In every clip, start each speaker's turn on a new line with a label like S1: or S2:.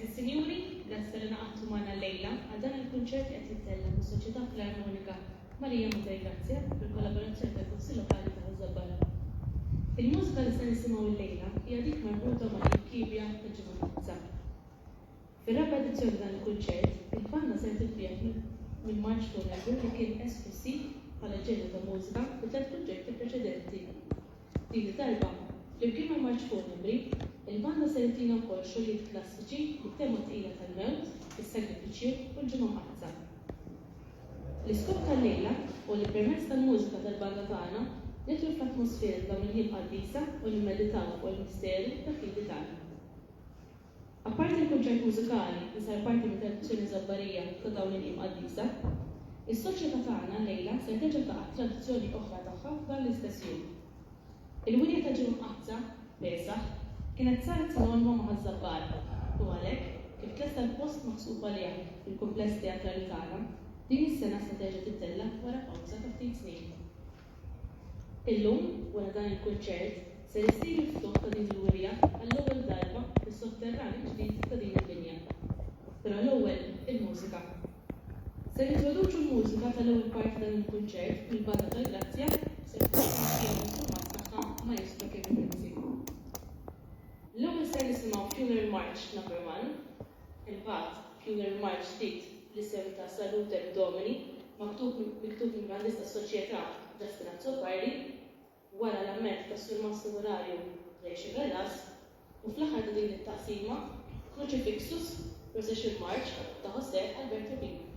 S1: Is-Sinjuri, grazzi li naqgħu magħna llejla għal dan il-kunċert qed jittellem mis-Soċjetà Filarmonika Marija Mutej Grazzja bil-kollaborazzjoni tal-Kunsill Lokali ta' Żabbar. Il-mużika li se nisimgħu llejla hija dik marbuta mal-Kibja ta' Ġimgħa. Fir-raba edizzjoni dan il-kunċert, il-banda se tibbiegħ minn March Funebri li kien esklusiv bħala ġeneri ta' mużika fi tliet kunċerti preċedenti. Din id-darba, flimkien ma' March Funebri, il-banda se tina wkoll xogħlijiet klassiċi bit-tema tqila tal-mewt, is-sagrifiċċju u l-ġimgħa. L-iskop tal-lejla u li permezz tal-mużika tal-banda tagħna nidħlu fl-atmosfera ta' mill-ħin qaddisa u nimmeditaw fuq il-misteru tal-fidi tagħna. Apparti l-kunċert mużikali li sar parti minn tradizzjoni żabbarija ta' dawn il-ħin qaddisa, is-soċjetà tagħna llejla se terġa' taqa' tradizzjoni oħra tagħha f'dan l-istess jum. Il-winja ta' Ġimgħa Pesaħ kienet saret sinonima ma' Żabbar u għalhekk kif tlesta l-post maħsub għaliha fil-kumpless teatrali tagħna, din is-sena se terġa' tittella wara pawża ta' ftit snin. Illum wara dan il-kunċert se jsir il-ftuħ ta' din il-wirja għall-ewwel darba fis-sotterran ġdid ta' din il-binja. Però l-ewwel il-mużika. Se nintroduċu l-mużika tal-ewwel parti dan il-kunċert mill-Banda tal-Grazzja se tkun il-format tagħha Maestro Kevin Rizzi. L-ewwel se nisimgħu Funeral March No. 1, il-bagħad Funeral March ġdid l-isem ta' Salute Domini miktub minn bandista tas-soċjetà Justina Zoppardi, wara l-amment ta' Sur Massimiliano Rexi Gallas u fl-aħħar ta' din it-taqsima Crucifixus Procession March ta' José Alberto Pino.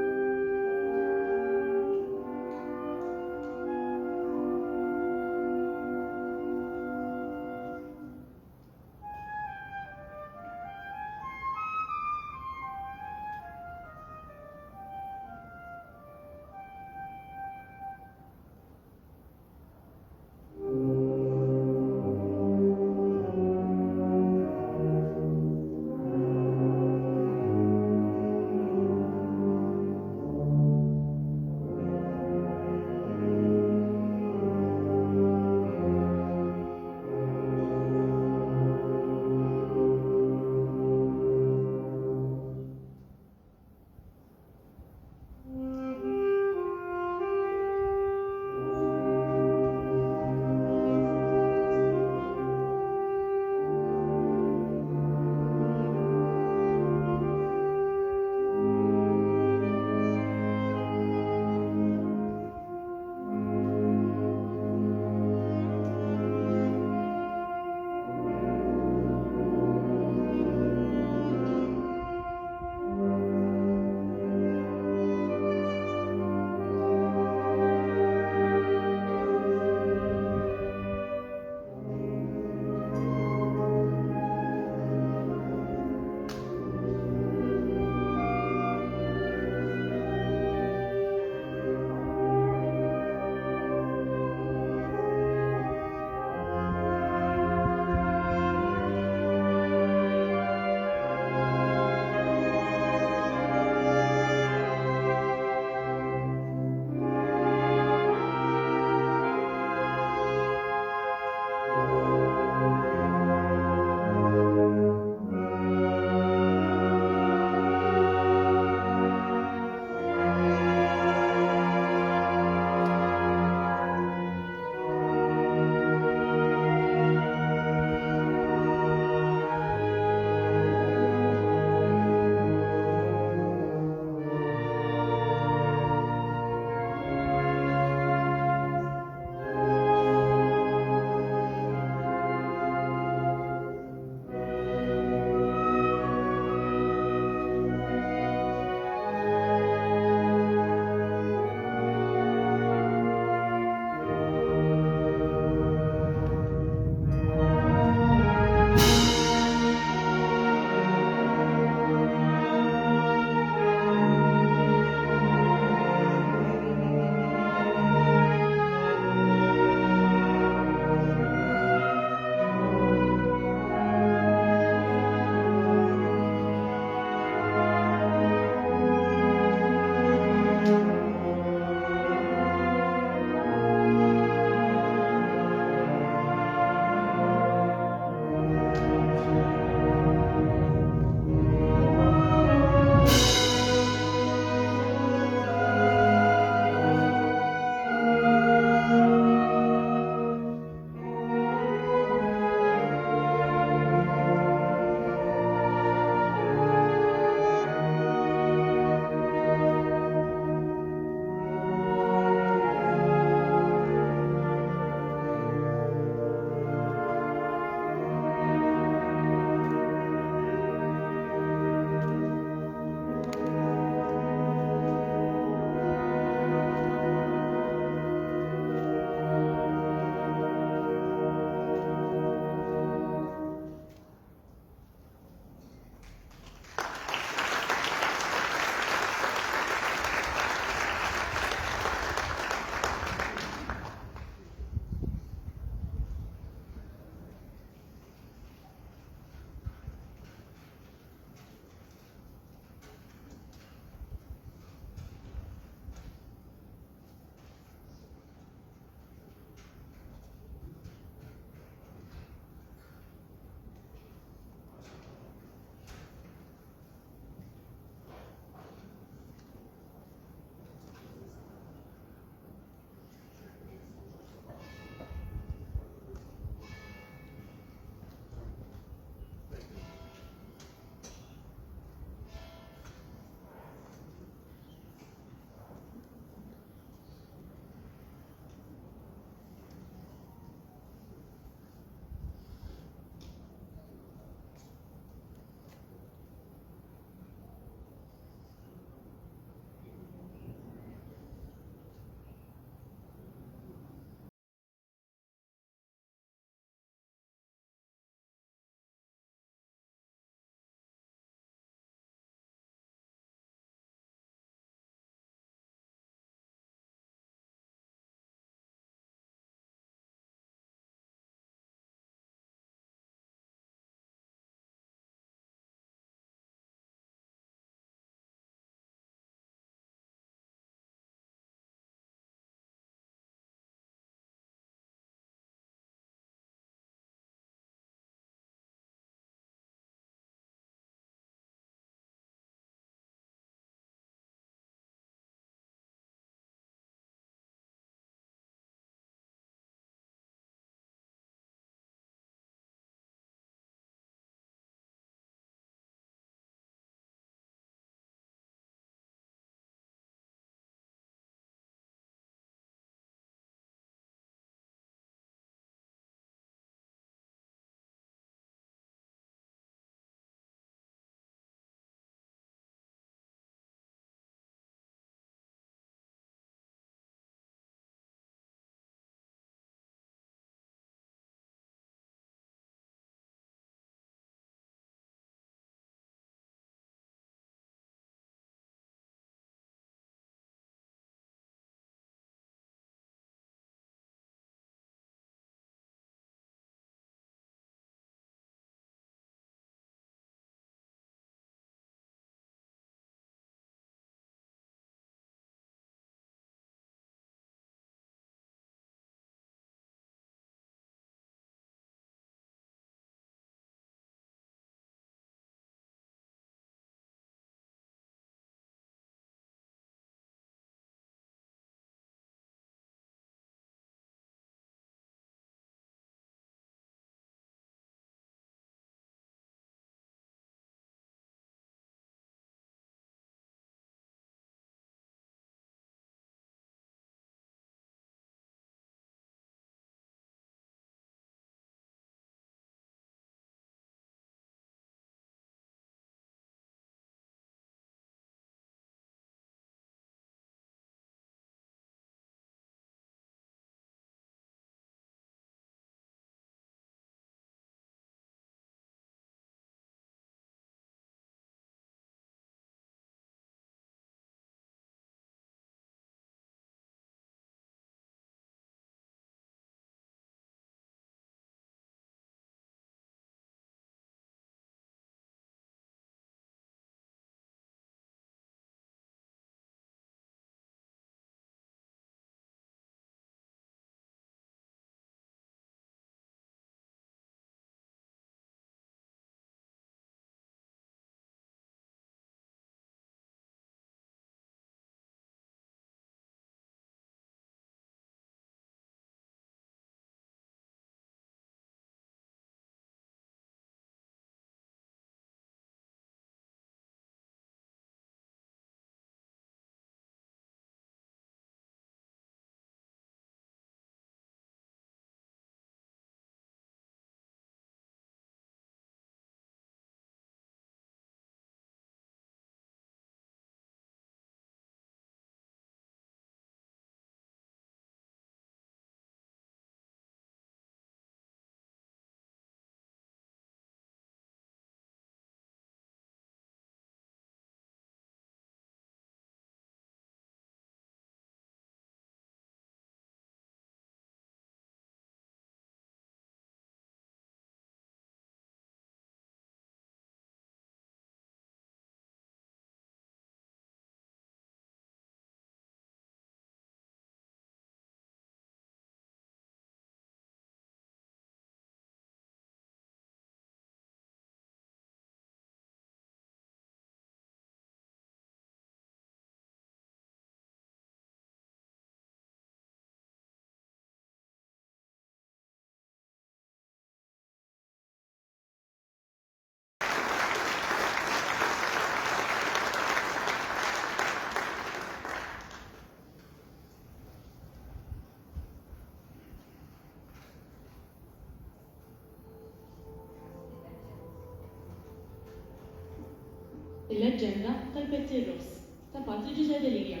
S1: Il-leġġenda tal-Petri Ross ta' Patrick Ġedelija.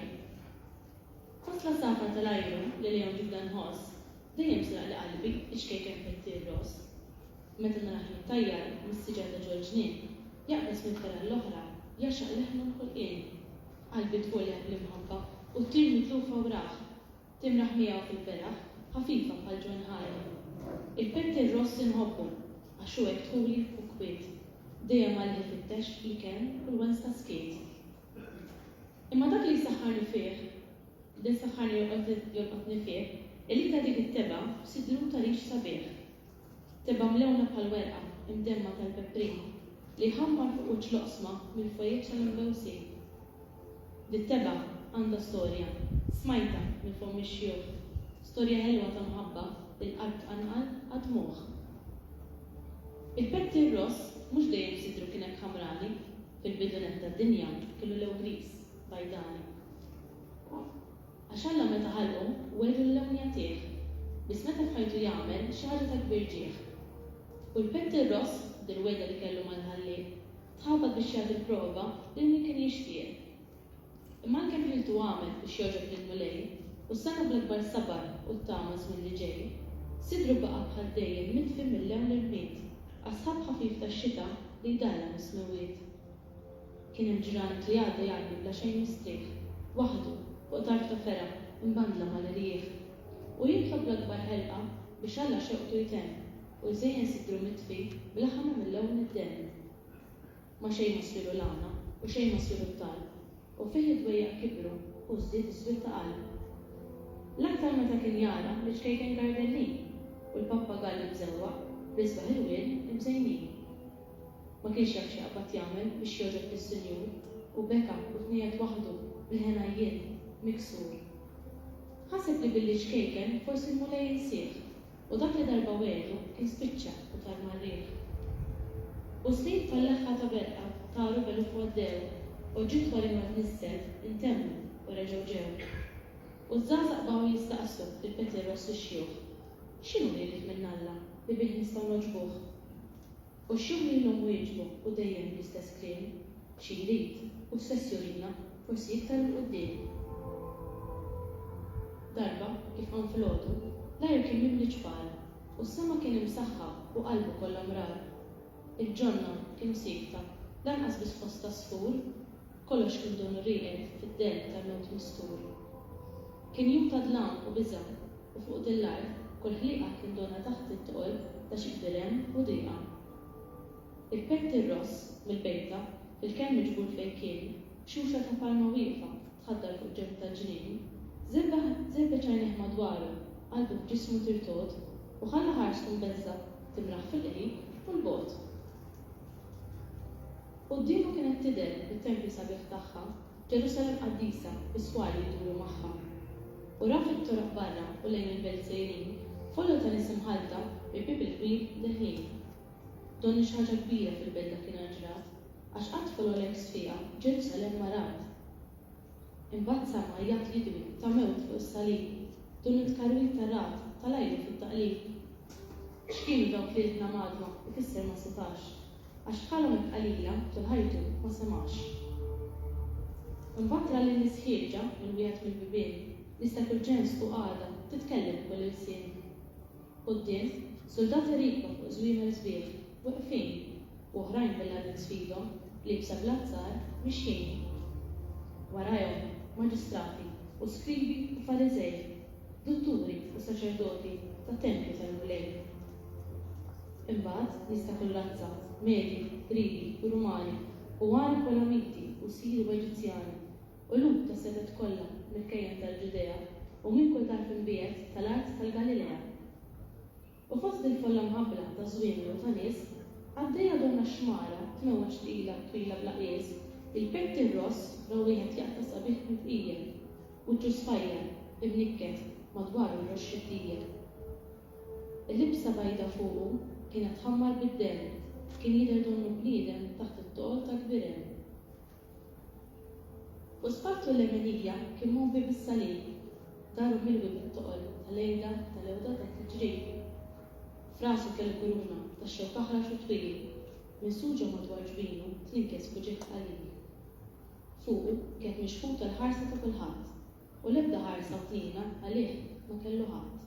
S1: Fasla safar tal-ajru li lejhom ġibda nħoss, dejjem sraq li qalbi ix-kejken Petri Ross. Meta naraħ tajjar mis-siġar ġol ġnien, jaqbes mill-ferra l-oħra, jaxaq leħnu l-ħolqien. Qalbi tfolja bl-imħabba u t-tir mitlufa wraħ, timraħ miegħu fil-beraħ, ħafifa bħal ġon ħajja. Il-Petri Ross inħobbu, għax hekk tħuli u kwiet, dejjem għalli fit-tex li kien kull wens ta' skiet. Imma dak li saħħarni fih, din saħħarni jolqotni fih, illi ta' dik it-teba sidru ta' rix sabiħ. Teba mlewna bħal-werqa, imdemma tal-peprin, li ħammar fuq uċ loqsma mill-fojjeċ tal-imbewsi. Dit-teba għandha storja, smajta minn fuq mix-xjuħ, storja ħelwa ta' mħabba il-qalb tqanqal għad-dmuħ. Il-Petri Ross mhux dejjem sidru kien hekk ħamrani, fil-bidunet tad-dinja kellu lew gris bajdani. Għax Alla meta ħalqu weru l-lewn jagħtih, biss meta fħajtu jagħmel xi ħaġa ta' kbir ġieħ. U l-Petri Ross, dil-weda li kellu mal-ħalliq, tħabbat biex jagħti l-prova li min kien jixtieq. Imma anke f'iltu għamel biex joġob lill-mulej, u s-sena bl-akbar sabar u t-tama żmien li ġej, sidru baqa' bħal dejjem mitfi mill-lewn l-rmiet, asħab ħafif tax-xita li jdalla mis-smewiet. Kien hemm ġranet li għadda jgħaddi bla xejn mistrieħ, waħdu fuq tarf ta' fera imbandla mal-irjieħ, u jitlob l-akbar ħelqa biex Alla xewqtu jtemm u jżejjen sidru mitfi bil-ħama mill-lewn id-dem. Ma xejn ma sfiru l-għana u xejn ma sfiru t-talb, u fih id-dwejjaq kibru u żdied iż-żwir ta' qalb. L-aktar meta kien jara li ġkejken gardennin u l-pappagalli mżewwaq b'isbaħ il-wiel imżejnin. Ma kienx jaf x'jaqbad jagħmel biex joġob lis-Sinjur u beka u tniet waħdu bil-ħenajjien miksur. Ħaseb li billi ġkejken forsi l-mulej insieħ u dak li darba weru kien spiċċa u tar marriħ. U snin tal-leħħa ta' berqa taru belu f'għoddew u ġiet wara ma tnisset intemmu u reġgħu ġew. U żgħażagħ baqgħu jistaqsu il-Petri Ross ix-xjuħ. X'inhu li jrid minn Alla li bih nistgħu noġbuh? U x-xjuħ lilhom wieġbu u dejjem l-istess kliem, xi jrid u stess jurina forsi iktar il quddiem. Darba kif qam filgħodu, l-ajr kien mimli ġbal u s-sema kien imsaħħa u qalbu kollha mrar. Il-ġonna kienu sikta, lanqas biss fost ta' sfur, kollox kien donu rieqed fid-delb tal-mewt mistur. Kien jum ta' dlam u biża' u fuq dil-art kull ħlieqa kien donna taħt it-tqol ta' xi kbirem u dieqa. Il-Petri Ross mill-bejta fil-kemm miġbur fejn kien, xuxa ta' palma wieqfa tħaddar fuq ġenb tal-ġnien, żebbeġ għajnejh madwaru, qalbu b'ġismu tirtot u ħalla ħarskum beżza timraħ fil-qrib u l-bogħod. Qudiemu kienet tidher bit-templi sabiħ tagħha, Ġerusalemm qaddisa bis-swali jduru magħha. U raf it-toroq barra u lejn il-belt sejrin, follu ta' nies imħalta bi bib il-kbir deħin. Donni xi ħaġa kbira fil-belda kien ġrat, għax qatt fololek sfiqa Ġerusalemm marat. Imbagħad sama jgħat jidwi ta' mewt fuq is-salib, dun it-karwil tar-rat tal-ajru fit-taqlib. X'kienu dawk li ridna madwa ifisser ma setax, għax bħalhom hekk qalila tul ħajtu ma semax. Imbagħad ra lin nies ħieġa minn wieħed mill-bibien li sta kull ġens fuq għada titkellem kull il-sien. Quddiem soldati riqba fuq żwiemer sbieħ waqfin u oħrajn bil-għadin sfidhom li bsa blazzar mixjin. Warajhom maġistrati u skribi u fariżej, dotturi u saċerdoti tat-tempju tal-mulej. Imbagħad nies ta' kull razza, Medi, Grigi u Rumani u għani Polamiti u Siri u Eġizzjani u lub ta' sedet kollha mill-kejjen tal-Ġudea u minn kull tarf imbiegħed tal-art tal-Galilea. U fost il-folla mħabbla ta' żwiemel u ta' nies, għaddejja donna xmara tmewweġ twila bla qies, il-Petri Ross ra wieħed jaqta' sabiħ mill-bqija u ġusfajja imnikket madwar ir-roxxitija. Il-libsa bajda fuqu kienet ħammar bid-dem, kien jidher donnu bniedem taħt it-toqol ta' kbirem. U spattu l-lemenija kien mombi bis-salib, daru milwi bit-toqol tal-ejda tal-ewda tat-tiġrib. F'rasu kell kuruna tax-xewk aħrax u twil, minn suġa madwar ġbinu tninkes fuq ġieħ qalil. Fuqu kienet mixfuta l-ħarsa ta' kulħadd u l-ebda ħarsa tina għalih ma kellu ħadd.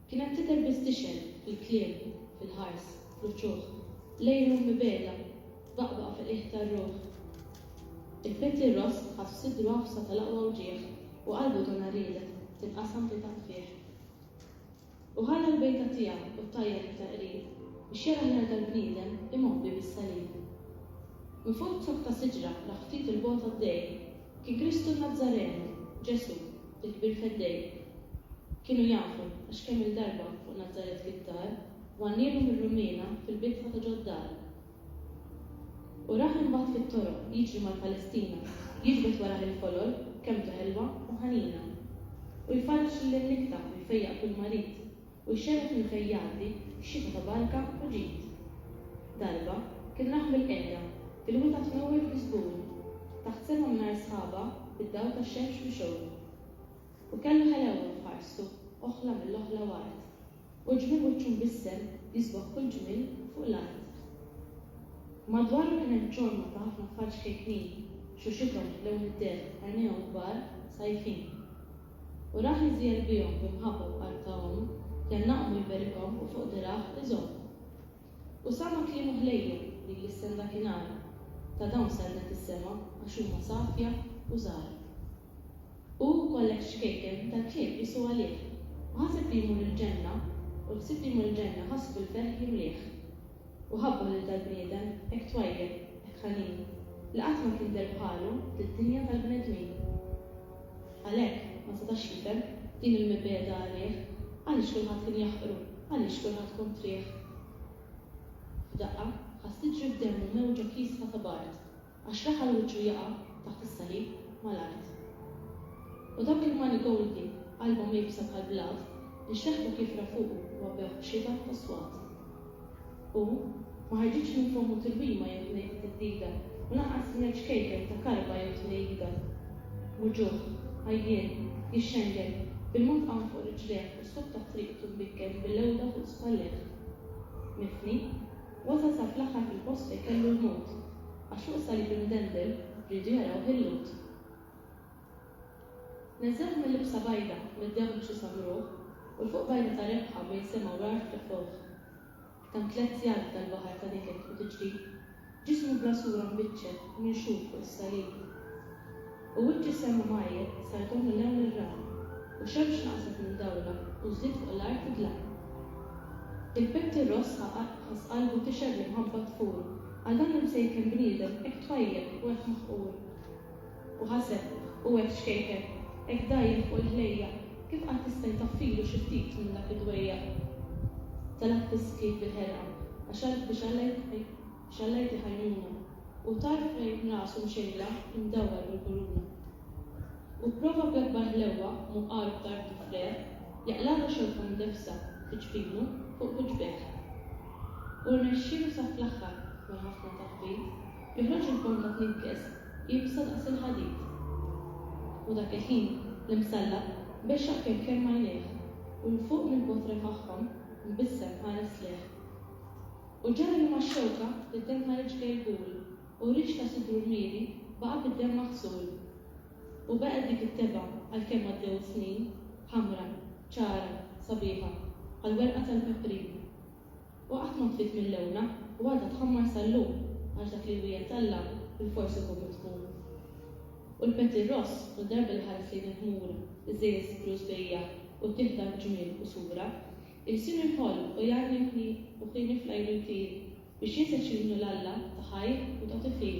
S1: Kienet tidher biss tixel fil-kliem, fil-ħars, fl-ċuħ, lejlu mibeda, baqbaqa fil-qiegħ tar-ruħ. Il-Petti Ross ħadd f'sidru għafsa tal-aqwa uġieħ u qalbu donna riedet tinqasam titaq fih. U ħalla l-bejta tiegħu u ttajjar it-taqrib biex jara l-arda l-bniedem imobbi bis-salib. Min fuq zokk ta' siġra raħ ftit il-bota d-dej kien Kristu Nazzarenu, Ġesu, il-kbir fed-dej. Kienu jafu għax kemm il-darba fuq Nazzaret fit-tar u għannielu mir-Rumena fil-bitħa ta' ġoddar. U raħ imbagħad fit-toroq jiġri mal-Palestina, jiġbed wara il-folol kemm ta' ħelwa u ħanina. U jfarx l-nikta u jfejjaq kull marit u jxerref il-fejjati xita ta' barka u ġid. Darba kien raħ bil-qeda fil-wita tnowwel f'Lisbun, taħt sema mingħajr sħaba bid-dawl tax-xemx fi xogħol. U kellu ħelewwa f'ħarstu, oħla mill-oħla wart, u ġmil wiċċhom bis-sem jisbaħ kull ġmil fuq l-art. Madwaru kien hemm ġorma ta' ħafna faċ kejknin, xuxithom lewn id-der għajnejhom kbar sajfin. U raħ iżjel bihom b'imħabba b'qalb tagħhom li naqmu jberikhom u fuq diraħ iżomm. U sama kliemu ħlejjel li l-issem dakinhar ta' dawn sarnet is-sema għax huma safja u żgħar. U kollek xkejken ta' kliem jisu għalih, u ħaseb li jmur il-ġenna, u ħsib li jmur il-ġenna ħasbu l-ferħ jimlieħ. U ħabbu li tal-bniedem hekk twajjel, hekk ħanin, li qatt ma kien derbħalu lid-dinja tal-bnedmin. Għalhekk ma setax jifhem din il-mibeda għalih, għaliex kulħadd kien jaħqru, għaliex kulħadd kont trieħ. F'daqqa ħass tiġri f'demmu mewġa kisfa ta' bart, għax raħal wiċċu jaqa' taħt is-salib mal-art. U dak il-mani goldi qalbhom jibsa bħal-blad, nixteħlu kif rafuqu u għabbeħ b'xita f'aswat. U ma ħarġitx minn fomu tilwima jew tnejn t-dida, u lanqas kienet xkejken ta' karba jew tnejda. Wuġuħ, ħajjien, jixxengen, bil-mod qam fuq riġleħ u sħobb taħt triqtu mbikkel bil-lewda fuq spalleħ. Mifni, wasal sa fl-aħħar fil-post fejn kellu l-mut, għax fuq salib imdendel rridu jaraw ħillut. Neżel mill-libsa bajda mid-dew xi samruħ u l-fuq bajda ta' rebħa bejn sema u rart fl-fuq. Tam 3 sjad tal-baħar ta' niket u tiġri, ġismu bla sura mbiċċel minn xhur fuq is-salib. U wiċċi semma majjed sartom mill-lewn ir-ram u xemx naqset minn dawla u żdied fuq l-art idlaq. Il-Petti Ross ħas qalbu tixer li mħabba tfur għal dan il-msejken bniedem hekk twajjeb u hekk maħqur. U ħaseb u hekk xkejken hekk dajjef fuq il-ħlejja kif qatt tista' jtaffilu xi ftit minn dak id-dwejja. Talab tiskit bil-ħerqa għax għalb biex xallejti ħajnuna u tarf fejn rasu mxejla imdawwar bil-kuruna. U prova b'akbar ħlewwa muqarb tarf tifreħ jaqlalu xelfa mdefsa fiġfinu fuq buġbeħ. U rnexxielu sa fl-aħħar wara ħafna taħbit joħroġ il-ponta tnikkes jibsa daqs il-ħadid. U dak il-ħin l-imsallaq bexxaq kemm għajnejh u l-fuq mill-botre faħħom mbissem ħares leħ. U ġara li max-xewka li d-dem ħareġ għajbul u riċ ta' sidru rmieli baqa' bid-dem maħsul. U beqgħet dik it-teba għalkemm għaddew snin ħamra, ċara, sabiħa, għal-werqa tal-peprin. U qatt ma tfit mill-lewna u għadha tħammar sal-lum għax dak li wieħed talla bil-forsi tkun tkun. U l-Petti Ross u darba li ħares lejn il-ħmura, iż-żejjed sidru żbejja u tieħda ġmiel u sura, il-sinu jħoll u jarni u ħin niflajlu jtir biex jinseċ jinnu l-alla ta' ħajr u ta' tifil.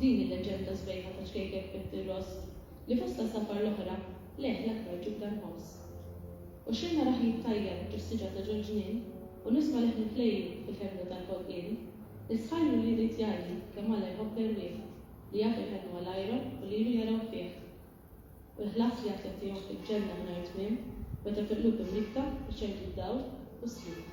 S1: Din il-leġenda żbejħa ta' xkejkek Petti Ross li fosta safar l-oħra leħ l-akbar ġubda nħoss. U xejna raħ jittajjar ġustiġa ta' ġorġnin u nisma leħ niflejju fil-ħemda tal-ħolqien, nisħajlu li rrit jarni kemm għalla jħobb l-erwieħ li jagħtu jħedmu għal-ajron u li jiru jaraw fih. U l-ħlas li għatletijom fil-ġenna minn tmiem meta fil-lub il-rikta, iċċertu d-dawl u s-slim.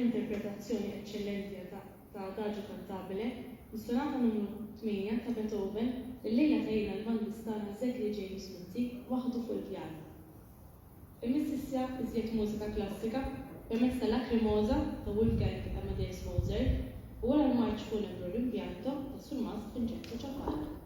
S1: interpretazzjoni eccellenti ta' Adagio cantabile, is-sonata numru 8 ta' Beethoven, il-lejla tajna l-mandistana Zekri James Mutti waħdu fuq il-pjan. Immiss issa iżjed mużika klassika permezz tal-Lacrimosa ta' Wolfgang Amadeus Mozart u wara l-Marċ Funebru l-impjanto ta' Sulmas Vincenzo Ciappalla.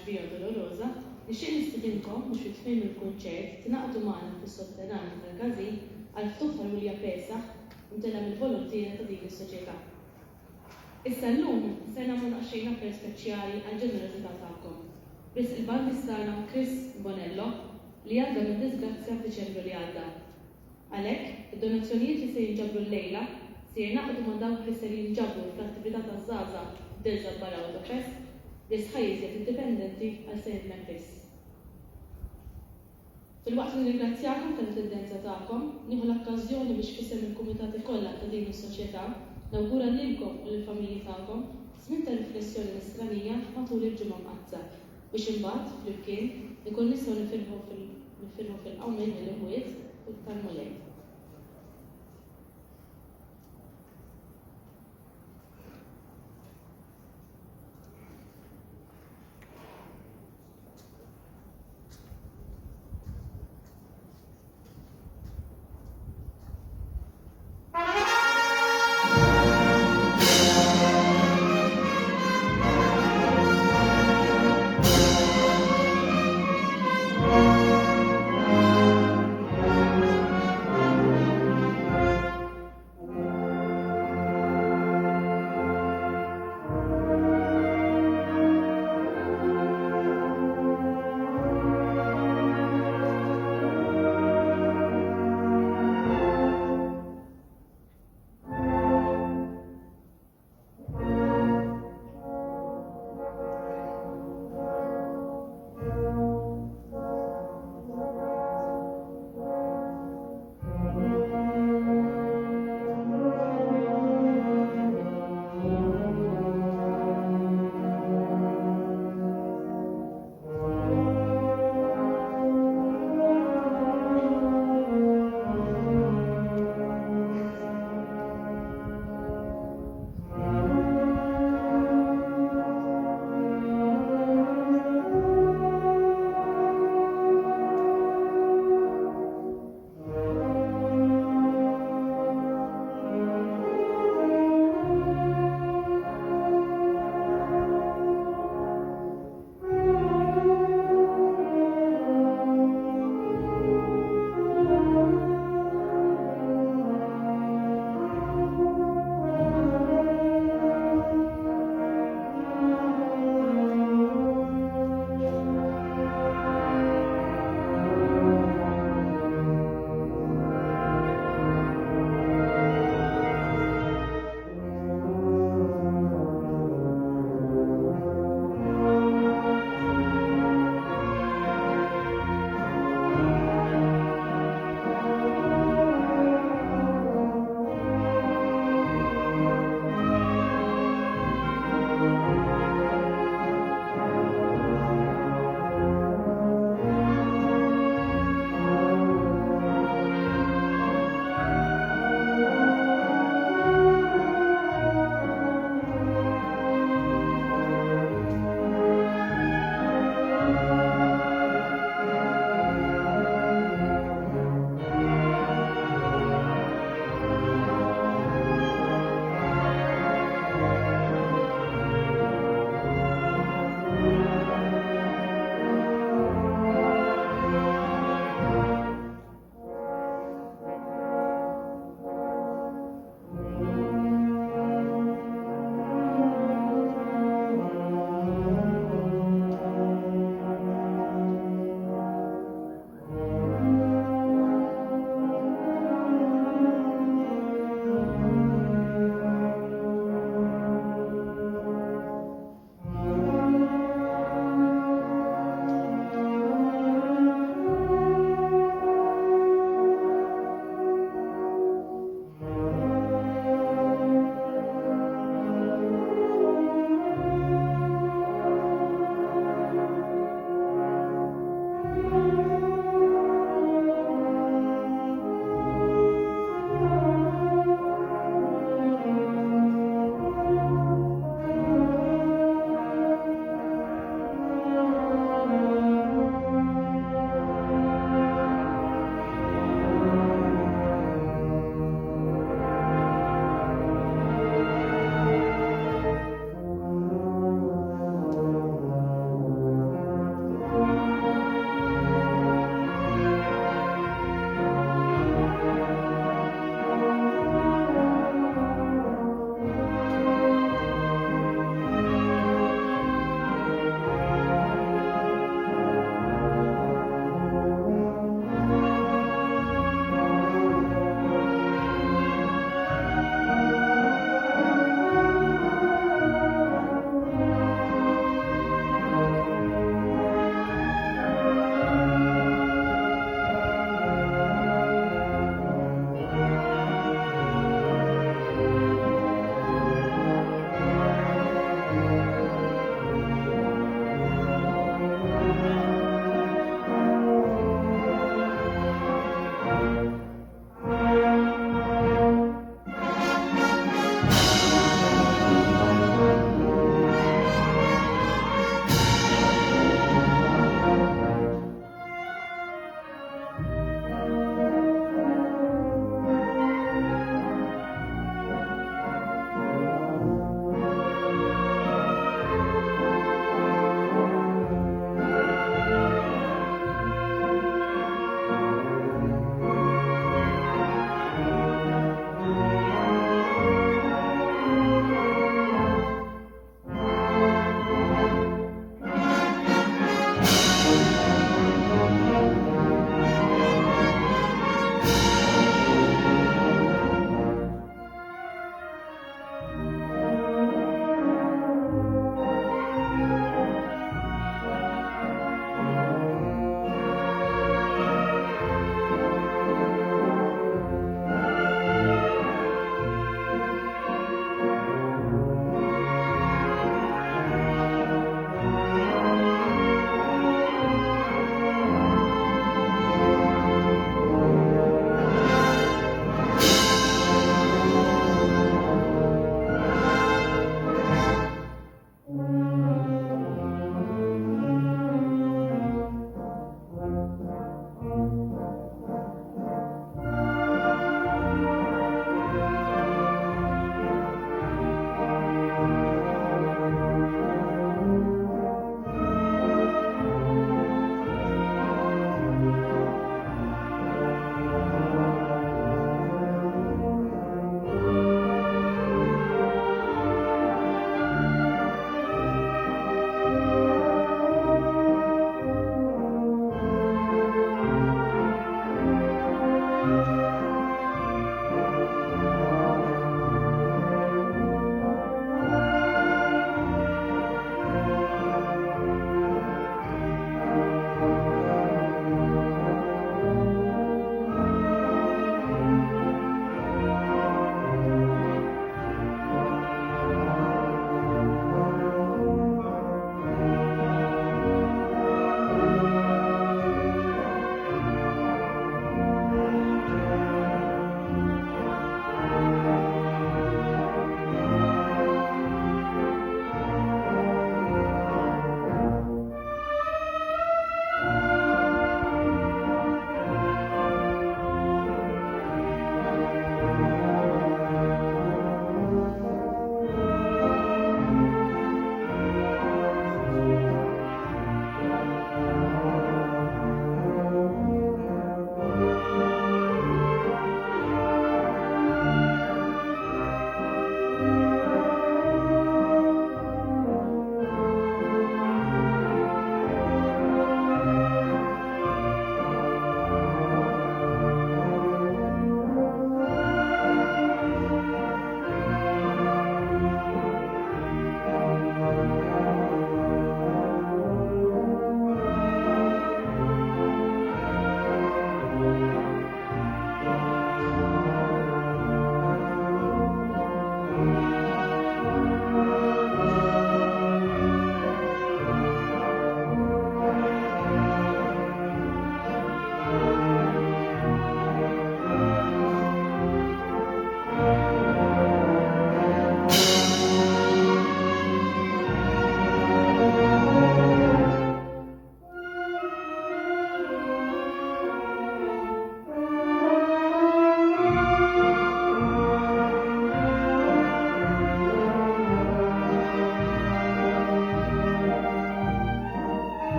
S1: ġbija dolorosa, nixtieq nistidinkom biex fit-tmiem il-kunċert tingħaqdu magħna fis-sotterranju tal-Każin għal ftuħ tal-Ulja Pesaħ imtella mill-volontiera ta' dik is-soċjetà. Issa llum se nagħmlu naqxejn appell speċjali għall-ġenerożità tagħkom. Biss il-bandis tagħna Chris Bonello li għadda mid-disgrazzja f'Diċembru li għadda. Għalhekk, id-donazzjonijiet li se jinġabru llejla se jingħaqdu ma' dawk li se jinġabru fl-attività taż-żgħażagħ Del Żabbar Autofest li sħajjiżjed indipendenti għal St. Memphis. Fil-waqt li nirringrazzjakom tal-attendenza tagħkom, nieħu l-okkażjoni biex fisem il-kumitati kollha ta' din is-soċjetà nawgura lilkom u lill-familji tagħkom żmien ta' riflessjoni nisranija matul il-ġimgħa mqazza biex imbagħad flimkien ikun nistgħu nifirħu fil-qawmien mill-imwiet u tal-mulej.